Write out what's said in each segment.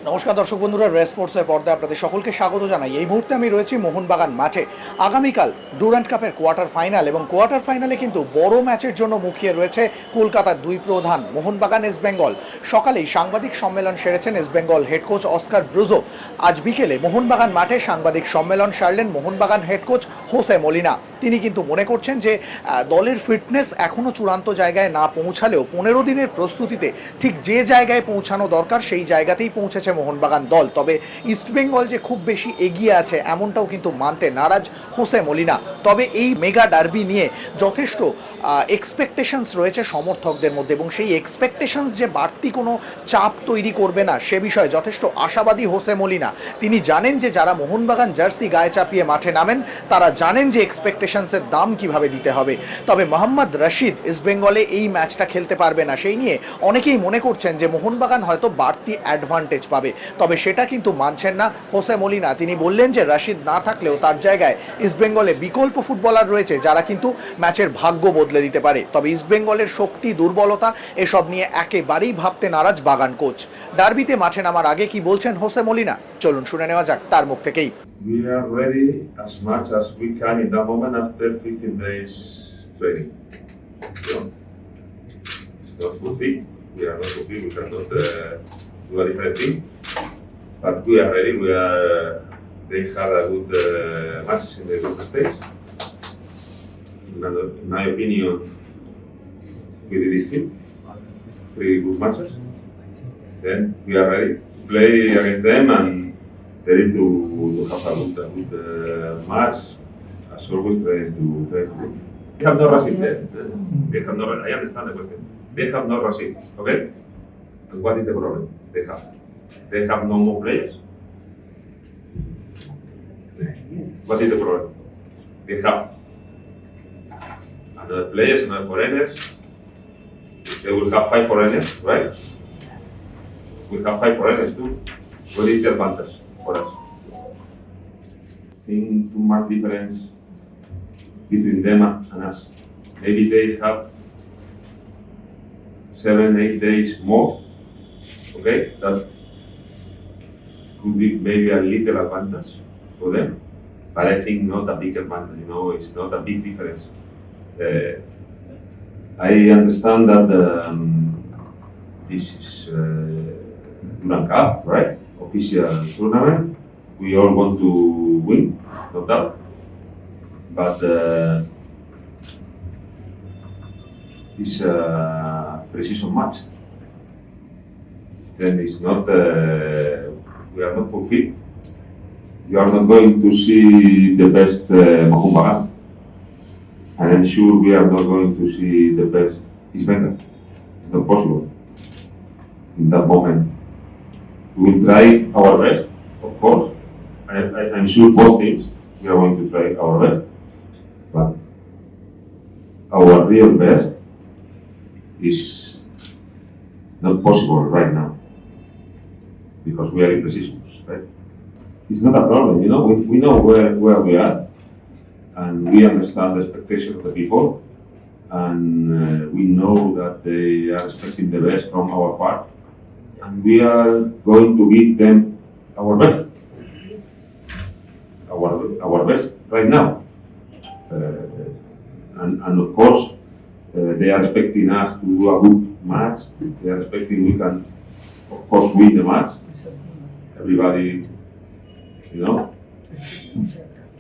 নমস্কার দর্শক বন্ধুরা, রেস স্পোর্টসের পর্দায় আপনাদের সকলকে স্বাগত জানাই। এই মুহূর্তে আমি রয়েছি মোহনবাগান মাঠে। আগামীকাল ডুরান্ড কাপের কোয়ার্টার ফাইনাল এবং কোয়ার্টার ফাইনালে কিন্তু বড় ম্যাচের জন্য মুখিয়ে রয়েছে কলকাতার দুই প্রধান মোহনবাগান ইস্ট বেঙ্গল। সকালেই সাংবাদিক সম্মেলন সেরেছেন East Bengal head coach Oscar Bruzon. আজ বিকেলে মোহনবাগান মাঠে সাংবাদিক সম্মেলন সারলেন Mohun Bagan head coach Jose Molina. তিনি কিন্তু মনে করছেন যে দলের ফিটনেস এখনও চূড়ান্ত জায়গায় না পৌঁছালেও 15 দিনের প্রস্তুতিতে ঠিক যে জায়গায় পৌঁছানো দরকার সেই জায়গাতেই পৌঁছেছে মোহনবাগান দল। তবে ইস্টবেঙ্গল যে খুব বেশি এগিয়ে আছে এমনটাও কিন্তু মানতে নারাজ হোসে মলিনা। তবে এই মেগা ডার্বি নিয়ে যথেষ্ট এক্সপেকটেশনস রয়েছে সমর্থকদের মধ্যে এবং সেই এক্সপেকটেশনস যে বাড়তি কোনো চাপ তৈরি করবে না সে বিষয়ে যথেষ্ট আশাবাদী হোসে মলিনা। তিনি জানেন যে যারা মোহনবাগান জার্সি গায়ে চাপিয়ে মাঠে নামেন তারা জানেন যে এক্সপেকটেশনসের দাম কিভাবে দিতে হবে। তবে মোহাম্মদ রশিদ ইস্টবেঙ্গলে এই ম্যাচটা খেলতে পারবে না, সেই নিয়ে অনেকেই মনে করছেন যে মোহনবাগান হয়তো বাড়তি অ্যাডভান্টেজ পাবে। তবে সেটা কিন্তু মানছেন না হোসে মলিনা। তিনি বললেন যে রশিদ না থাকলেও তার জায়গায় ইস্টবেঙ্গলে বিকল্প ফুটবলার রয়েছে যারা কিন্তু ম্যাচের ভাগ্য বদলে দিতে পারে। তবে ইস্টবেঙ্গলের শক্তি দুর্বলতা এসব নিয়ে একেবারেই ভাবতে নারাজ বাগান কোচ। ডার্বিতে মাঠে নামার আগে কি বলছেন হোসে মলিনা, চলুন শুনে নেওয়া যাক তার মুখ থেকেই। We are ready as much as we can in that moment after 15 days training. You know, it's not full fit. We are not full fit. We cannot do a different thing. But we are ready. They had a good matches in the group stage. In my opinion, we did it good. 3 good matches. Then we are ready to play against them and ready to have a good match. As always, ready to win. They have no Rashid there. They have no. I understand the question. They have no Rashid. Okay. And what is the problem? They have no more players. What is the problem? They have another players, another foreigners. They will have 5 foreigners, right? We have 5 foreigners too. What is the advantage for us? I think too much difference between them and us. Maybe they have 7-8 days more. Okay, that could be maybe a little advantage for them, but I think not a big advantage. You know, it's not a big difference. I understand that this is Durand Cup, right? Official tournament. We all want to win, no doubt. But it's a precision match. Then it's not. We are not fulfilled. You are not going to see the best Mohun, and I'm sure we are not going to see the best East Bengal. It's not possible. In that moment, we will try our best, of course. I'm sure both teams we are going to try our best, but our real best is not possible right now because we are in positions, right? It's not a problem, you know. We know where we are, and we understand the expectation of the people, and we know that they are expecting the best from our part, and we are going to give them our best, our best right now, and of course they are expecting us to do a good match. They are expecting we can, of course, win the match. Everybody, you know,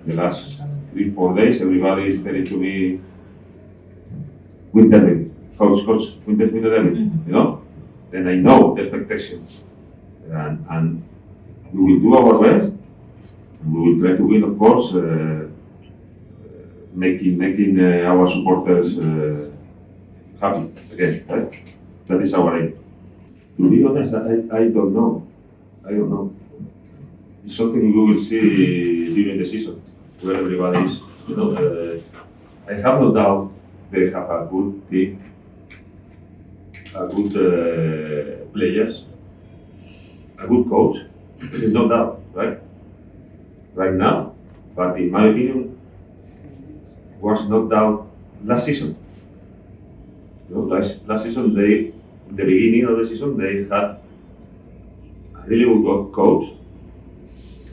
the last 3-4 days, everybody is telling to me, win the derby, coach, win the derby, you know. Then I know the expectations, and we will do our best. And we will try to win, of course, making our supporters happy again. Right? That is our aim. To be honest, I don't know. It's something we will see during the season, where everybody is. You know, I have no doubt they have a good team, a good players, a good coach. No doubt, right? Right now, but in my opinion, was no doubt last season. You know, last season the beginning of the season they had really good coach,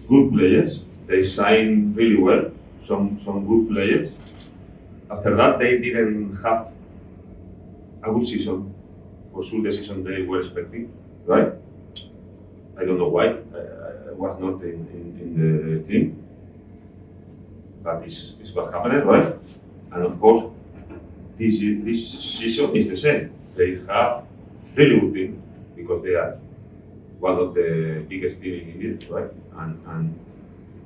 good players. They signed really well, some good players. After that, they didn't have a good season. For sure, the season they were expecting, right? I don't know why. I was not in the team. But it's what happened, right? And of course, this season is the same. They have really good team because they are one of the biggest team in India, right?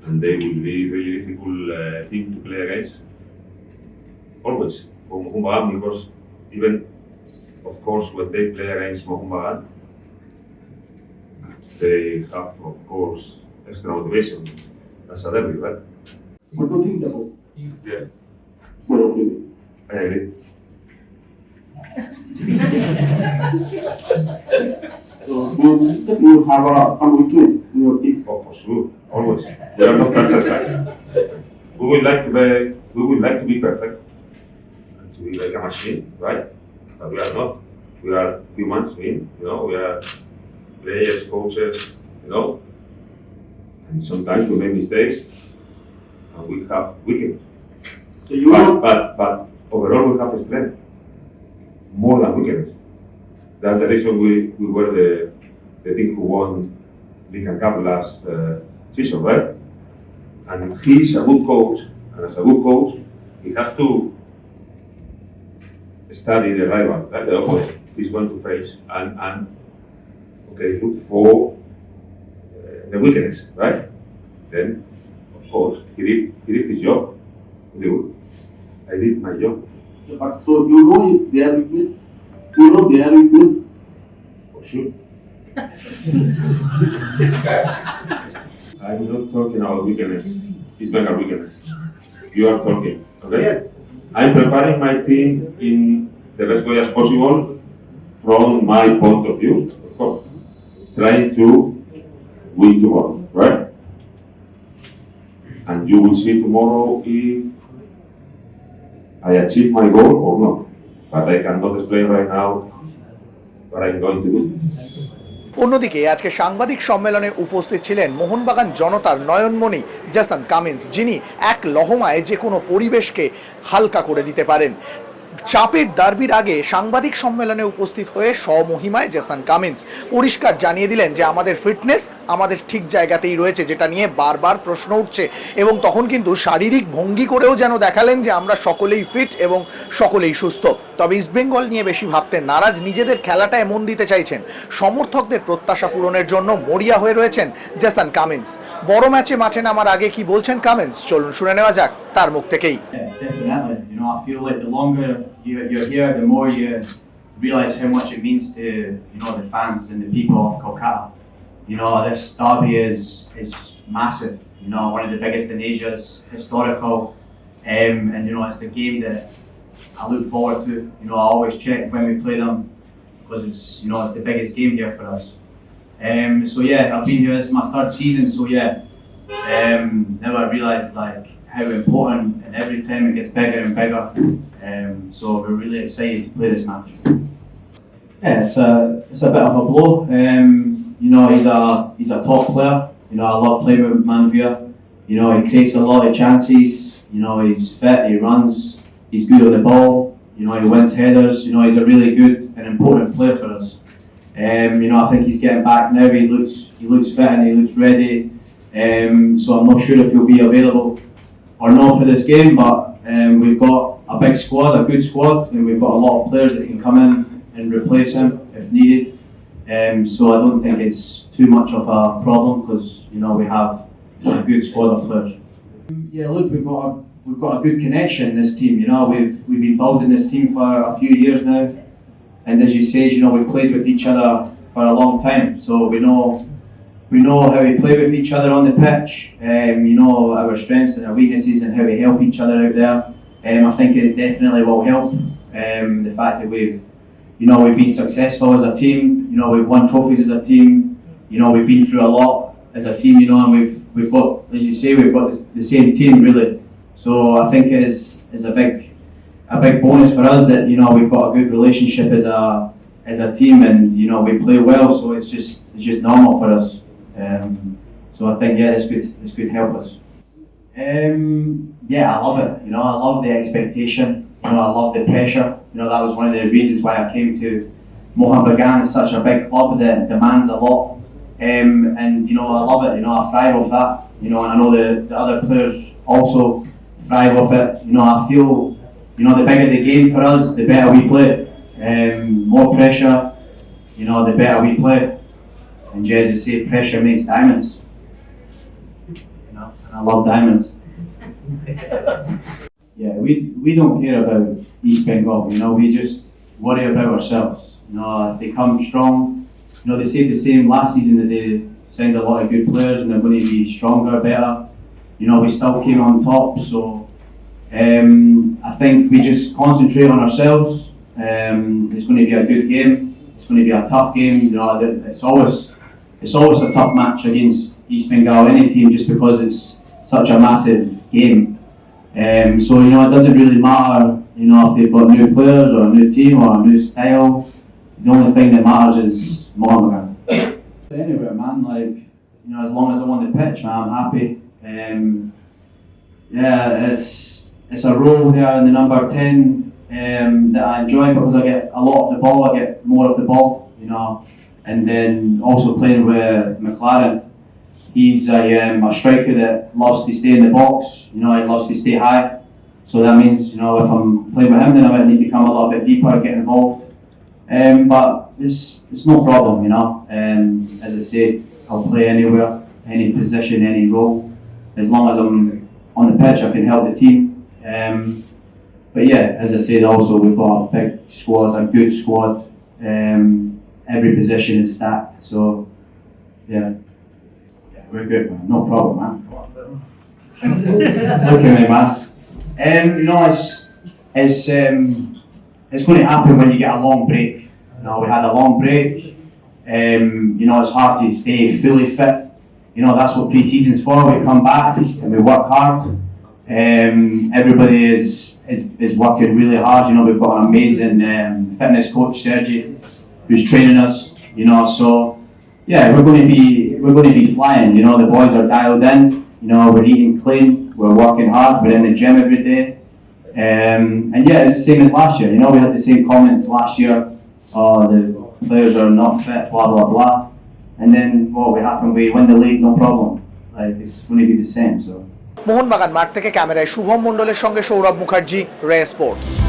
And they will be really difficult team to play against. Always for Mohun Bagan, because even of course when they play against Mohun Bagan, they have of course extra motivation. That's a derby, right? What do you think about Yeah, your opinion? I agree. So, you have some weakness in your team. Oh, for sure, always. We are not perfect, right? We would like to be perfect, and to be like a machine, right? But we are not. We are humans, we are players, coaches, and sometimes we make mistakes, and we have weakness. So you But overall we have strength, more than weakness. That's the reason we were the team who won League and Cup last season, right? And he's a good coach, and as a good coach, he has to study the rival, right? The opponent he's going to face, and look for the weakness, right? Then, of course, he did his job. Really good. I did my job. but so you know if they are weakness. You know they are weakness. For sure. I'm not talking about weakness. It's not a weakness. You are talking, okay? I'm preparing my team in the best way as possible from my point of view, of course. Trying to win tomorrow, right? And you will see tomorrow if I achieve my goal or not. But I cannot explain right now what I'm going to do. অন্যদিকে আজকে সাংবাদিক সম্মেলনে উপস্থিত ছিলেন মোহনবাগান জনতার নয়নমণি Jason Cummins, যিনি এক লহমায় যে কোনো পরিবেশকে হালকা করে দিতে পারেন। চাপের ডার্বির আগে সাংবাদিক সম্মেলনে উপস্থিত হয়ে স্বমহিমায় জেসন কামিন্স পরিষ্কার জানিয়ে দিলেন যে আমাদের ফিটনেস আমাদের ঠিক জায়গাতেই রয়েছে, যেটা নিয়ে বারবার প্রশ্ন উঠছে, এবং তখন কিন্তু শারীরিক ভঙ্গি করেও যেন দেখালেন যে আমরা সকলেই ফিট এবং সকলেই সুস্থ। তবে ইস্টবেঙ্গল নিয়ে বেশি ভাবতে নারাজ, নিজেদের খেলাটায় মন দিতে চাইছেন। সমর্থকদের প্রত্যাশা পূরণের জন্য মরিয়া হয়ে রয়েছেন জেসন কামিন্স। বড় ম্যাচে মাঠে নামার আগে কি বলছেন কামিন্স, চলুন শুনে নেওয়া যাক তার মুখ থেকেই। Definitely. I feel like the longer you're here, the more you realise how much it means to, the fans and the people of Kolkata. This derby is massive. One of the biggest in Asia, is historical, and it's the game that I look forward to. I always check when we play them because it's the biggest game here for us. So yeah, I've been here. This is my third season. So yeah, never realised how important, and every time it gets bigger and bigger. So we're really excited to play this match. Yeah, it's a bit of a blow. He's a top player. I love playing with Manvia. He creates a lot of chances. He's fit. He runs. He's good on the ball. He wins headers. He's a really good and important player for us. I think he's getting back now. He looks fit and he looks ready. So I'm not sure if he'll be available or not for this game, but we've got a big squad, a good squad, and we've got a lot of players that can come in and replace him if needed. So I don't think it's too much of a problem because we have a good squad of players. Yeah, look, we've got a good connection in this team. We've been building this team for a few years now, and as you say, we've played with each other for a long time, so we know how we play with each other on the pitch. Our strengths and our weaknesses and how we help each other out there. I think it definitely will help. The fact that we've been successful as a team. We've won trophies as a team. We've been through a lot as a team. And we've got, as you say, we've got the same team really. So I think it is a big bonus for us that we've got a good relationship as a team, and you know we play well, so it's just normal for us. So I think this could help us. Yeah, I love it. You know, I love the expectation. You know, I love the pressure. You know, that was one of the reasons why I came to Mohun Bagan. It's such a big club that demands a lot. And you know, I love it. You know, I thrive off that. You know, and I know the other players also thrive off it. You know, I feel, you know, the bigger the game for us, the better we play. More pressure, you know, the better we play. And as you say, pressure makes diamonds. You know, and I love diamonds. Yeah, we don't care about East Bengal. You know, we just worry about ourselves. You know, if they come strong, you know, they said the same last season that they signed a lot of good players and they're going to be stronger, better. You know, we still came on top, so I think we just concentrate on ourselves. It's going to be a good game. It's going to be a tough game. You know, it's always a tough match against East Bengal, any team, just because it's such a massive game. So you know, it doesn't really matter. You know, if they've got new players or a new team or a new style. The only thing that matters is Mohun. Anywhere, man. Like, you know, as long as I'm on the pitch, man, I'm happy. Yeah, it's a role there in the number 10 that I enjoy because I get a lot of the ball. I get more of the ball, you know. And then also playing with McLaren, he's a striker that loves to stay in the box. You know, he loves to stay high. So that means, you know, if I'm playing with him, then I might need to come a little bit deeper and get involved. But it's no problem, you know. As I say, I'll play anywhere, any position, any role. As long as I'm on the pitch, I can help the team. But yeah, as I said, also we've got a big squad, a good squad. Every position is stacked, so yeah, we're good, man. No problem, man. Look at me, man. You know, it's going to happen when you get a long break. You know, we had a long break. You know, it's hard to stay fully fit. You know, that's what pre-season's for. We come back and we work hard. Everybody is working really hard. You know, we've got an amazing fitness coach, Sergi, who's training us. You know, so yeah, we're going to be flying. You know, the boys are dialed in. You know, we're eating clean. We're working hard. We're in the gym every day. And yeah, it's the same as last year. You know, we had the same comments last year. Oh, the players are not fit, blah blah blah. And then what happened? We win the league, no problem. Like, it's going to be the same. So. Mohun Bagan মাঠ থেকে ক্যামেরায় শুভম মণ্ডলের সঙ্গে সৌরভ মুখার্জি, রে sports.